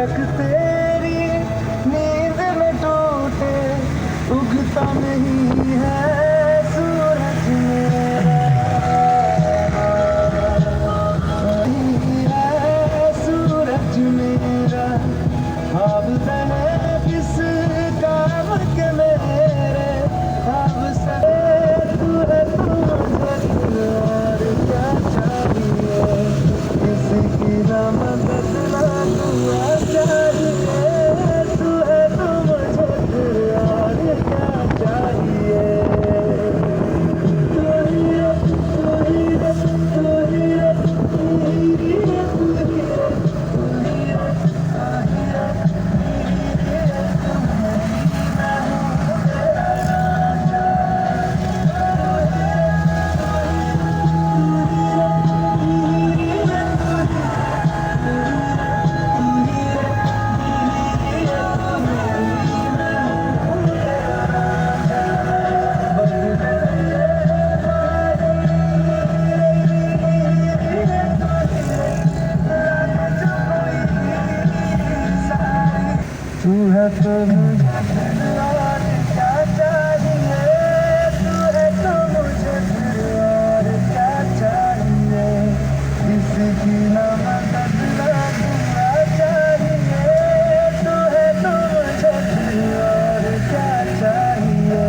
तक तेरी नींद में टूटे, उगता नहीं है सूरज मेरा, नहीं है सूरज मेरा। ख्वाब बने किस काम के मेरे, ख्वाब से तू है तू मुझे और क्या चाहिए, किसी की ना मदद ना दुआ चाहिए, तू है तू मुझे और क्या चाहिए। तू ही है, तू ही है, तू ही है, तू ही है, तू ही है, तू ही है, तू ही है। तू है तो मुझे और क्या चाहिए, तू है तो मुझे और क्या चाहिए, किसी की ना मदद ना दुआ चाहिए, तू है तो मुझे और क्या चाहिए।